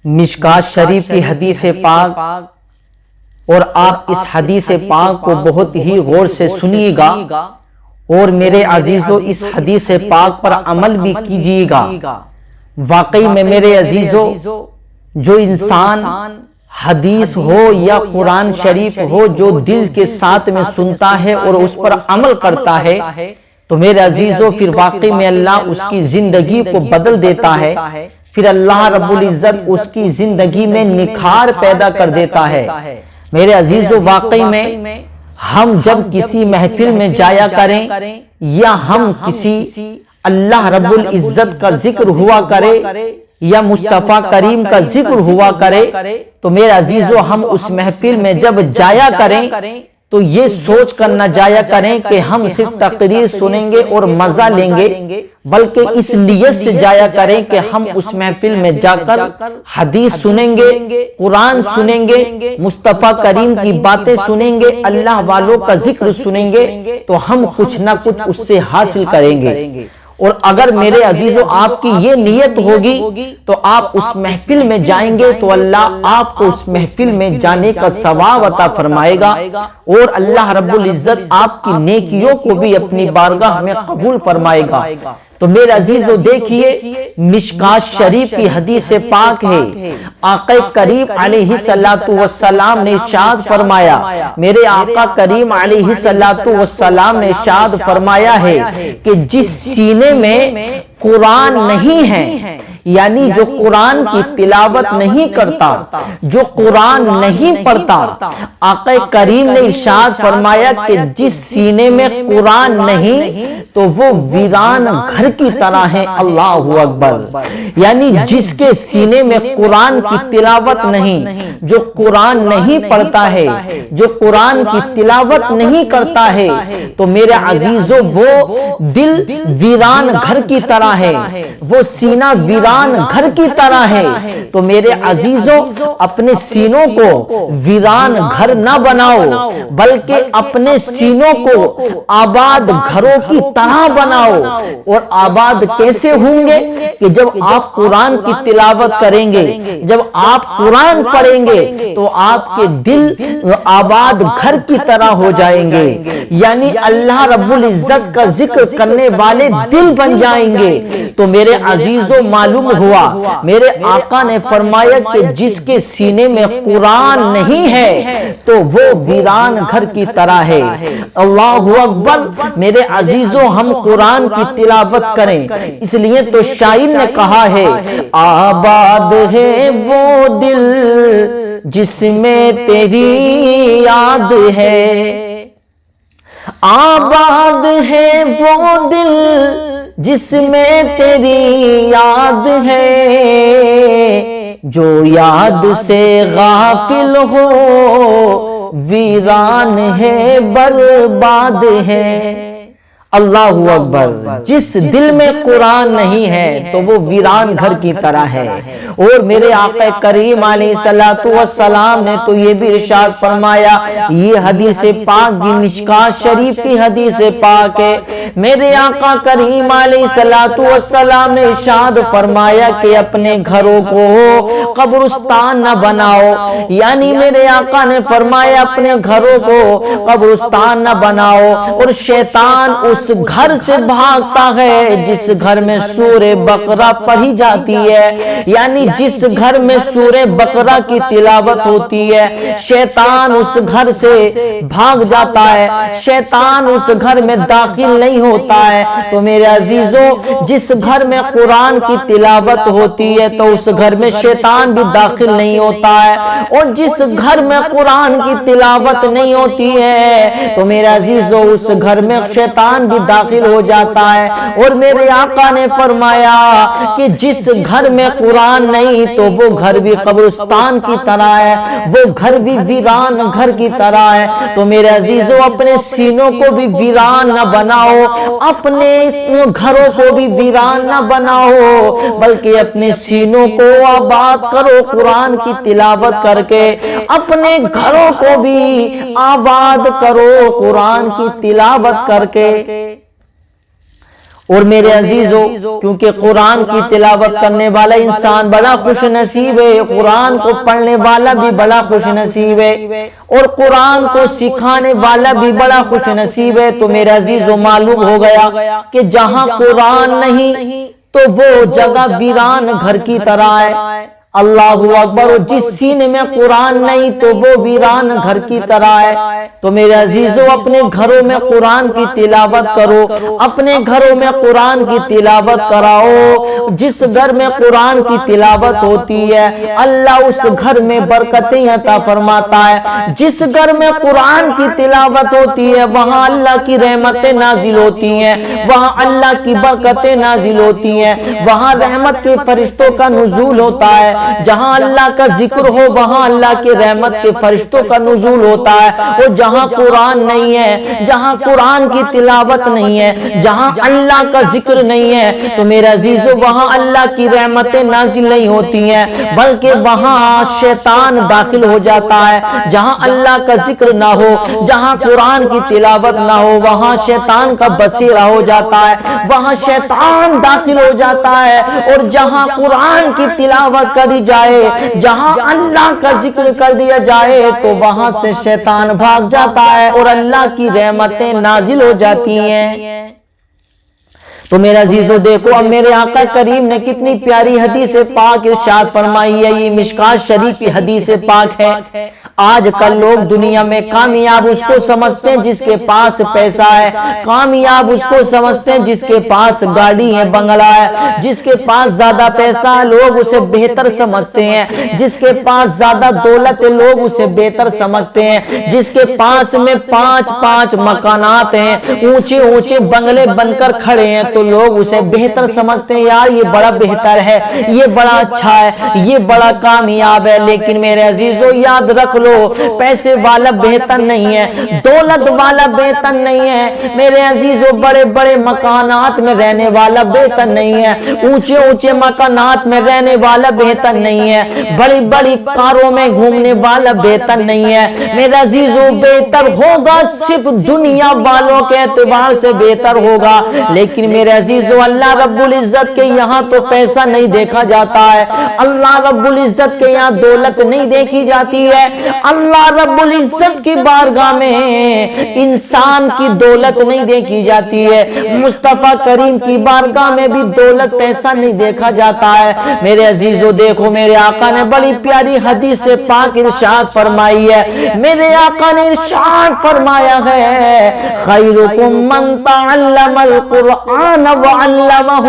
مشکات شریف کی حدیث پاک، اور آپ اس حدیث پاک کو بہت ہی غور سے سنیے گا اور میرے عزیزو اس حدیث پاک پر عمل بھی کیجیے گا۔ واقعی میں میرے عزیزو، جو انسان حدیث ہو یا قرآن شریف ہو جو دل کے ساتھ میں سنتا ہے اور اس پر عمل کرتا ہے تو میرے عزیزو پھر واقعی میں اللہ اس کی زندگی کو بدل دیتا ہے، پھر اللہ رب العزت اس کی زندگی میں نکھار پیدا کر دیتا ہے۔ میرے عزیزو واقعی میں ہم جب کسی محفل میں جایا کریں یا ہم کسی اللہ رب العزت کا ذکر ہوا کرے یا مصطفیٰ کریم کا ذکر ہوا کرے تو میرے عزیزو ہم اس محفل میں جب جایا کریں تو یہ سوچ کر نہ جایا کریں کہ ہم صرف تقریر سنیں گے اور مزہ لیں گے، بلکہ اس نیت سے جایا کریں کہ ہم اس محفل میں جا کر حدیث سنیں گے، قرآن سنیں گے، مصطفیٰ کریم کی باتیں سنیں گے، اللہ والوں کا ذکر سنیں گے تو ہم کچھ نہ کچھ اس سے حاصل کریں گے۔ اور اگر میرے عزیزو آپ کی یہ نیت ہوگی تو آپ اس محفل میں جائیں گے تو اللہ آپ کو اس محفل میں جانے کا ثواب عطا فرمائے گا، اور اللہ رب العزت آپ کی نیکیوں کو بھی اپنی بارگاہ میں قبول فرمائے گا۔ تو میرے عزیزو دیکھیے مشکات شریف کی حدیث پاک ہے، آقا کریم علیہ السلام نے ارشاد فرمایا، میرے آقا کریم علیہ السلام نے ارشاد فرمایا ہے کہ جس سینے میں قرآن نہیں ہے، یعنی جو قرآن کی تلاوت نہیں کرتا، جو قرآن نہیں پڑھتا، آقا کریم نے ارشاد فرمایا کہ جس سینے میں قرآن نہیں تو وہ ویران گھر کی طرح ہے۔ اللہ اکبر! یعنی جس کے سینے میں قرآن کی تلاوت نہیں، جو قرآن نہیں پڑھتا ہے، جو قرآن کی تلاوت نہیں کرتا ہے تو میرے عزیزو وہ دل ویران گھر کی طرح ہے، وہ سینہ ویران گھر کی طرح ہے۔ تو میرے عزیزو اپنے سینوں کو ویران گھر نہ بناؤ، بلکہ اپنے سینوں کو آباد گھروں کی طرح بناؤ۔ اور آباد کیسے ہوں گے کہ جب آپ قرآن کی تلاوت کریں گے، جب آپ قرآن پڑھیں گے تو آپ کے دل آباد گھر کی طرح ہو جائیں گے، یعنی اللہ رب العزت کا ذکر کرنے والے دل بن جائیں گے۔ تو میرے عزیزو معلوم ہوا، میرے آقا نے فرمایا کہ جس کے سینے میں قرآن نہیں ہے تو وہ ویران گھر کی طرح ہے۔ اللہ اکبر! میرے عزیزو ہم قرآن کی تلاوت کریں، اس لیے تو شاعر نے کہا ہے، آباد ہے وہ دل جس میں تیری یاد ہے، آباد ہے وہ دل جس میں تیری یاد ہے، جو یاد سے غافل ہو ویران ہے برباد ہے۔ اللہ اکبر! جس دل میں قرآن نہیں ہے تو وہ ویران گھر کی طرح ہے۔ اور میرے آقا کریم علیہ السلام نے تو یہ بھی ارشاد فرمایا، یہ حدیث پاک بھی مشکات شریف کی حدیث پاک ہے، میرے آقا کریم علیہ السلام نے ارشاد فرمایا کہ اپنے گھروں کو قبرستان نہ بناؤ، یعنی میرے آقا نے فرمایا اپنے گھروں کو قبرستان نہ بناؤ، اور شیطان اس گھر سے بھاگتا ہے جس گھر میں سورہ بقرہ پڑھی جاتی ہے، یعنی جس گھر میں سورہ بقرہ کی تلاوت ہوتی ہے شیطان اس گھر سے بھاگ جاتا ہے، شیطان اس گھر میں داخل نہیں ہوتا ہے۔ تو میرے عزیزو جس گھر میں قرآن کی تلاوت ہوتی ہے تو اس گھر میں شیطان بھی داخل نہیں ہوتا ہے، اور جس گھر میں قرآن کی تلاوت نہیں ہوتی ہے تو میرے عزیزو اس گھر میں شیطان بھی داخل ہو جاتا ہے۔ اور میرے آقا نے فرمایا کہ جس گھر میں قرآن نہیں تو وہ گھر بھی قبرستان کی طرح ہے، وہ گھر بھی ویران گھر کی طرح ہے۔ تو میرے عزیزو اپنے سینوں کو بھی ویران نہ بناؤ، اپنے گھروں کو بھی ویران نہ بناؤ، بلکہ اپنے سینوں کو آباد کرو قرآن کی تلاوت کر کے، اپنے گھروں کو بھی آباد کرو قرآن کی تلاوت کر کے۔ اور میرے عزیزو کیونکہ قرآن کی تلاوت کرنے والا انسان بڑا خوش نصیب ہے، قرآن کو پڑھنے والا بھی بڑا خوش نصیب ہے، اور قرآن کو سکھانے والا بھی بڑا خوش نصیب ہے۔ تو میرے عزیزو معلوم ہو گیا کہ جہاں قرآن نہیں تو وہ جگہ ویران گھر کی طرح ہے۔ اللہ اکبر۔ اور جس سینے میں قرآن نہیں تو وہ ویران گھر کی طرح ہے۔ تو میرے عزیزو اپنے گھروں میں قرآن کی تلاوت کرو، اپنے گھروں میں قرآن کی تلاوت کراؤ۔ جس گھر میں قرآن کی تلاوت ہوتی ہے اللہ اس گھر میں برکتیں عطا فرماتا ہے۔ جس گھر میں قرآن کی تلاوت ہوتی ہے وہاں اللہ کی رحمتیں نازل ہوتی ہیں، وہاں اللہ کی برکتیں نازل ہوتی ہیں، وہاں رحمت کے فرشتوں کا نزول ہوتا ہے۔ جہاں اللہ کا ذکر ہو وہاں اللہ کے رحمت کے فرشتوں کا نزول ہوتا ہے۔ اور جہاں قرآن نہیں ہے، جہاں قرآن کی تلاوت نہیں ہے، جہاں اللہ کا ذکر نہیں ہے تو میرے عزیزو وہاں اللہ کی رحمتیں نازل نہیں ہوتی ہیں، بلکہ وہاں شیطان داخل ہو جاتا ہے۔ جہاں اللہ کا ذکر نہ ہو، جہاں قرآن کی تلاوت نہ ہو وہاں شیطان کا بسیرا ہو جاتا ہے، وہاں شیطان داخل ہو جاتا ہے۔ اور جہاں قرآن کی تلاوت کری جائے، جہاں اللہ کا ذکر کر دیا جائے تو وہاں سے شیطان بھاگ جاتا ہے اور اللہ کی رحمتیں نازل ہو جاتی ہیں۔ تو میرے عزیزو دیکھو اب میرے آقا کریم نے کتنی پیاری حدیث پاک ارشاد فرمائی ہے۔ یہ مشکات شریف کی حدیث پاک ہے۔ آج کل لوگ دنیا میں کامیاب اس کو سمجھتے ہیں جس کے پاس پیسہ ہے، کامیاب اس کو سمجھتے ہیں جس کے پاس گاڑی ہے، بنگلہ ہے، جس کے پاس زیادہ پیسہ ہے لوگ اسے بہتر سمجھتے ہیں، جس کے پاس زیادہ دولت ہے لوگ اسے بہتر سمجھتے ہیں، جس کے پاس میں 5 مکانات ہیں، اونچے اونچے بنگلے بن کر کھڑے ہیں تو لوگ اسے بہتر سمجھتے ہیں، یار یہ بڑا بہتر ہے، یہ بڑا اچھا ہے، یہ بڑا کامیاب ہے۔ لیکن میرے عزیزو یاد رکھ لو پیسے والا بہتر نہیں ہے، دولت والا بہتر نہیں ہے، میرے عزیزو بڑے بڑے مکانات میں رہنے والا بہتر نہیں ہے، اونچے اونچے مکانات میں رہنے والا بہتر نہیں ہے، بڑی بڑی کاروں میں گھومنے والا بہتر نہیں ہے۔ میرے عزیزو بہتر ہوگا صرف دنیا والوں کے اعتبار سے بہتر ہوگا، لیکن میرے عزیزو اللہ رب العزت کے یہاں تو پیسہ نہیں دیکھا جاتا ہے، اللہ رب العزت کے یہاں دولت نہیں دیکھی جاتی ہے، اللہ رب العزت کی بارگاہ میں انسان کی دولت نہیں دیکھی جاتی ہے، مصطفیٰ کریم کی بارگاہ میں بھی دولت پیسہ نہیں دیکھا جاتا ہے۔ میرے عزیزو دیکھو میرے آقا نے بڑی پیاری حدیث پاک ارشاد فرمائی ہے، میرے آقا نے ارشاد فرمایا ہے خیرکم من تعلم القرآن وعلمہ،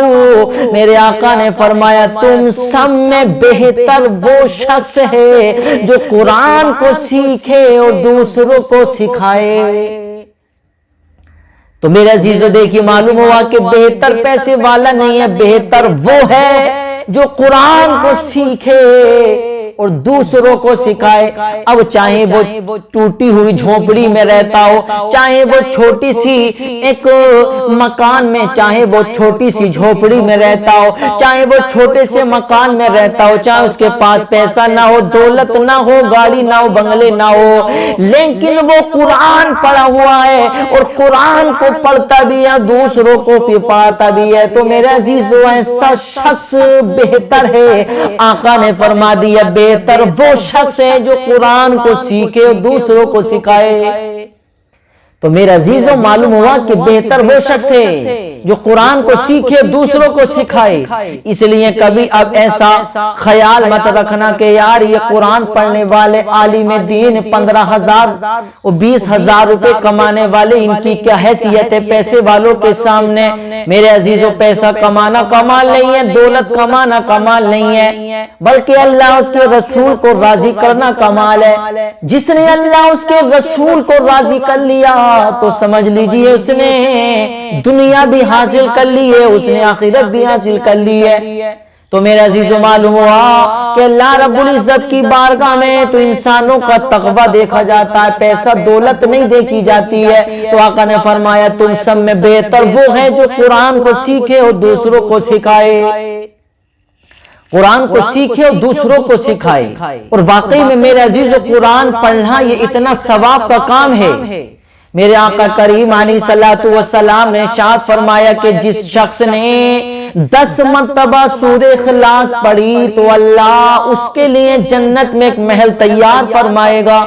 میرے آقا نے فرمایا تم سب میں بہتر وہ شخص ہے جو قرآن کو سیکھے اور دوسروں کو سکھائے۔ تو میرے عزیزو دیکھیے معلوم ہوا کہ بہتر پیسے والا نہیں ہے، بہتر وہ ہے جو قرآن کو سیکھے اور دوسروں کو سکھائے۔ اب چاہے وہ ٹوٹی ہوئی جھونپڑی میں رہتا ہو، چاہے وہ چھوٹی سی ایک مکان میں، چاہے وہ چھوٹی سی جھونپڑی میں رہتا ہو، چاہے وہ چھوٹے سے مکان میں رہتا ہو، چاہے اس کے پاس پیسہ نہ ہو، دولت نہ ہو، گاڑی نہ ہو، بنگلے نہ ہو، لیکن وہ قرآن پڑھا ہوا ہے اور قرآن کو پڑھتا بھی ہے، دوسروں کو پڑھاتا بھی ہے، تو میرے عزیزو ایسا شخص بہتر ہے۔ آقا نے فرما دیا بہتر وہ شخص ہے جو قرآن کو سیکھے اور دوسروں کو سکھائے۔ تو میرے عزیزو معلوم ہوا کہ بہتر وہ شخص ہے جو قرآن کو سیکھے دوسروں کو سکھائے۔ اس لیے کبھی اب ایسا خیال مت رکھنا کہ یار یہ قرآن پڑھنے والے عالم دین 15,000 اور 20,000 روپے کمانے والے ان کی کیا حیثیت ہے پیسے والوں کے سامنے۔ میرے عزیزو پیسہ کمانا کمال نہیں ہے، دولت کمانا کمال نہیں ہے، بلکہ اللہ اس کے رسول کو راضی کرنا کمال ہے۔ جس نے اللہ اس کے رسول کو راضی کر لیا تو سمجھ لیجئے اس نے دنیا بھی حاصل کر لی ہے، اس نے آخرت بھی حاصل کر لی ہے۔ تو میرے عزیزو معلوم ہوا کہ اللہ رب العزت کی بارگاہ میں تو انسانوں کا تقوی دیکھا جاتا ہے، پیسہ دولت نہیں دیکھی جاتی ہے۔ تو آقا نے فرمایا تم سب میں بہتر وہ ہے جو قرآن کو سیکھے اور دوسروں کو سکھائے، قرآن کو سیکھے اور دوسروں کو سکھائے۔ اور واقعی میں میرے عزیزو قرآن پڑھنا یہ اتنا ثواب کا کام ہے، میرے آقا کریم علیہ الصلوۃ والسلام نے ارشاد فرمایا کہ جس شخص نے 10 مرتبہ سورہ اخلاص پڑھی تو اللہ اس کے لیے جنت میں ایک محل تیار فرمائے گا۔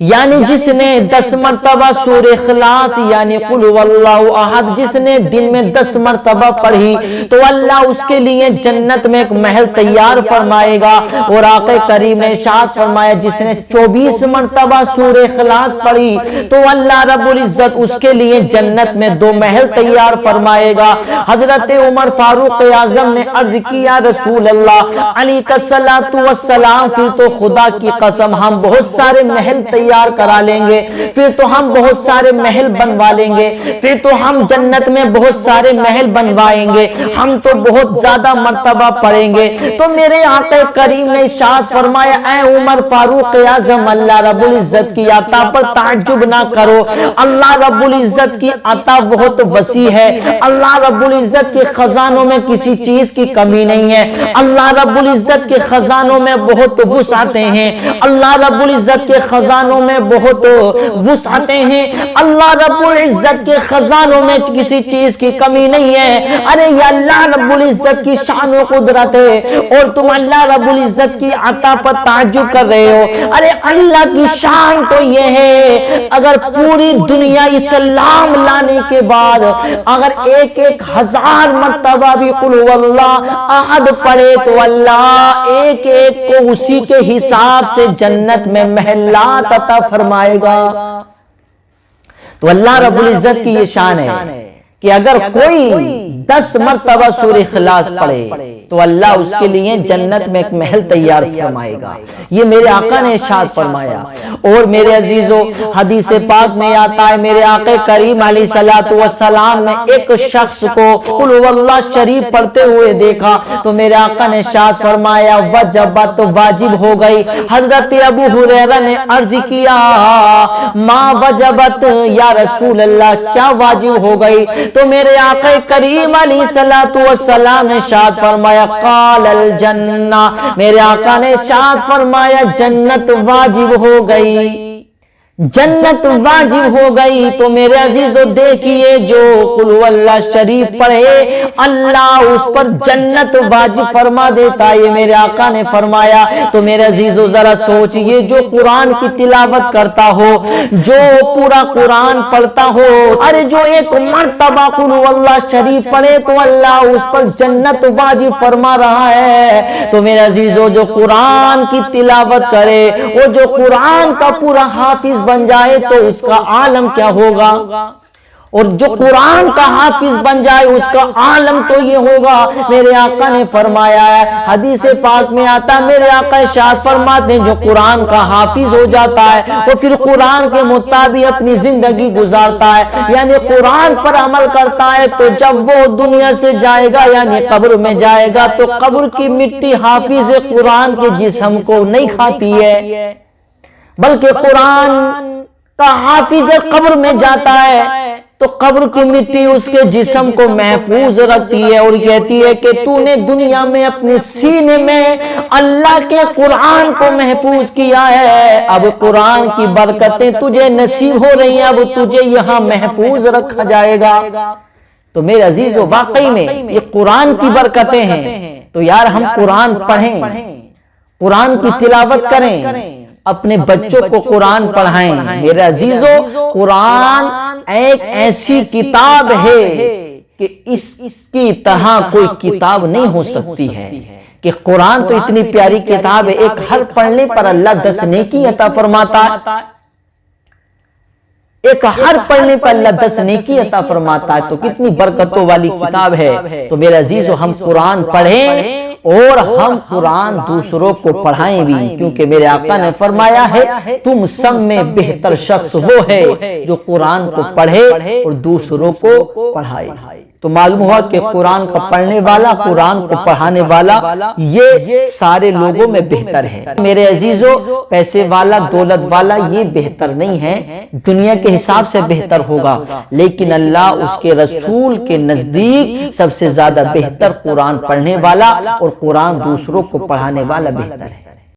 یعنی جس نے 10 مرتبہ سورہ اخلاص یعنی قل هو اللہ احد جس نے دن میں 10 مرتبہ پڑھی تو اللہ اس کے لیے جنت میں ایک محل تیار فرمائے گا۔ اور آقا کریم نے ارشاد فرمایا جس نے 24 مرتبہ سورہ اخلاص پڑھی تو اللہ رب العزت اس کے لیے جنت میں 2 محل تیار فرمائے گا۔ حضرت عمر فاروق اعظم نے عرض کیا رسول اللہ علیہ الصلوۃ والسلام پھر تو خدا کی قسم ہم بہت سارے محل تیار کرا لیں گے، پھر تو ہم بہت سارے محل بنوا لیں گے، پھر تو ہم جنت میں بہت سارے محل بنوائیں گے، ہم تو بہت زیادہ مرتبہ پڑھیں گے۔ تو میرے آقا کریم نے ارشاد فرمایا اے عمر فاروق اعظم اللہ رب العزت کی عطا پر تعجب نہ کرو، اللہ رب العزت کی عطا بہت وسیع ہے، اللہ رب العزت کے خزانوں میں کسی چیز کی کمی نہیں ہے، اللہ رب العزت کے خزانوں میں بہت وسعتیں ہیں، اللہ رب العزت کے خزانوں میں بہت وسعتیں ہیں، اللہ رب العزت کے خزانوں میں کسی چیز کی کمی نہیں ہے۔ ارے یہ اللہ رب العزت کی شان و قدرت ہے اور تم اللہ رب العزت کی عطا پر تعجب کر رہے ہو۔ ارے اللہ کی شان تو یہ ہے اگر پوری دنیا اسلام لانے کے بعد اگر 1,000 مرتبہ بھی قل هو اللہ احد پڑھے تو اللہ ایک ایک کو اسی کے حساب سے جنت میں محلات عطا فرمائے گا۔ تو اللہ رب العزت کی یہ شان ہے کہ اگر کوئی 10 مرتبہ سورہ اخلاص پڑھے تو اللہ اس کے لیے جنت میں ایک محل تیار فرمائے گا۔ یہ میرے آقا نے ارشاد فرمایا۔ اور میرے عزیزو حدیث پاک میں آتا ہے میرے آقا کریم علیہ الصلوۃ والسلام نے ایک شخص کو قل هو اللہ شریف پڑھتے ہوئے دیکھا تو میرے آقا نے ارشاد فرمایا وجبت واجب ہو گئی۔ حضرت ابو ہریرہ نے عرض کیا ما وجبت یا رسول اللہ کیا واجب ہو گئی؟ تو میرے آقا کریم علیہ الصلوۃ والسلام نے ارشاد فرمایا قال الجنہ، میرے آقا نے ارشاد فرمایا جنت واجب ہو گئی، جنت واجب ہو گئی۔ تو میرے عزیزو دیکھیے جو قل هو اللہ شریف پڑھے اللہ اس پر جنت واجب فرما دیتا ہے، یہ میرے آقا نے فرمایا۔ تو میرے عزیزو ذرا سوچئے جو قرآن کی تلاوت کرتا ہو، جو پورا قرآن پڑھتا ہو، ارے جو ایک مرتبہ قل هو اللہ شریف پڑھے تو اللہ اس پر جنت واجب فرما رہا ہے۔ تو میرے عزیزو جو قرآن کی تلاوت کرے وہ جو قرآن کا پورا حافظ بن جائے تو اس کا عالم کیا ہوگا، اور جو قرآن کا حافظ بن جائے اس کا عالم تو یہ ہوگا۔ میرے آقا نے فرمایا ہے حدیث پاک میں آتا میرے آقا ارشاد فرماتے ہیں جو قرآن کا حافظ ہو جاتا ہے وہ پھر قرآن کے مطابق اپنی زندگی گزارتا ہے، یعنی قرآن پر عمل کرتا ہے، تو جب وہ دنیا سے جائے گا یعنی قبر میں جائے گا تو قبر کی مٹی حافظ قرآن کے جسم کو نہیں کھاتی ہے، بلکہ قرآن کا حافظ قبر میں جاتا ہے تو قبر کی مٹی اس کے جسم کو محفوظ رکھتی ہے اور کہتی ہے کہ تو نے دنیا میں اپنے سینے میں اللہ کے قرآن کو محفوظ کیا ہے، اب قرآن کی برکتیں تجھے نصیب ہو رہی ہیں، اب تجھے یہاں محفوظ رکھا جائے گا۔ تو میرے عزیزو واقعی میں یہ قرآن کی برکتیں ہیں، تو یار ہم قرآن پڑھیں، قرآن کی تلاوت کریں، اپنے بچوں کو قرآن پڑھائیں۔ میرے عزیزو قرآن ایک ایسی کتاب ہے کہ اس کی طرح کوئی کتاب نہیں ہو سکتی ہے، کہ قرآن تو اتنی پیاری کتاب ہے، ایک حرف پڑھنے پر اللہ 10 نیکی عطا فرماتا ہے، ایک حرف پڑھنے پر اللہ 10 نیکی عطا فرماتا ہے، تو کتنی برکتوں والی کتاب ہے۔ تو میرے عزیزو ہم قرآن پڑھیں اور ہم قرآن دوسروں کو پڑھائیں بھی، کیونکہ میرے آقا نے فرمایا ہے تم سب میں بہتر شخص وہ ہے جو قرآن کو پڑھے اور دوسروں کو پڑھائے۔ تو معلوم ہوا کہ قرآن کا پڑھنے والا، قرآن کو پڑھانے والا یہ سارے لوگوں میں بہتر ہے۔ میرے عزیزو پیسے والا، دولت والا یہ بہتر نہیں ہے، دنیا کے حساب سے بہتر ہوگا، لیکن اللہ اس کے رسول کے نزدیک سب سے زیادہ بہتر قرآن پڑھنے والا اور قرآن دوسروں کو پڑھانے والا بہتر ہے۔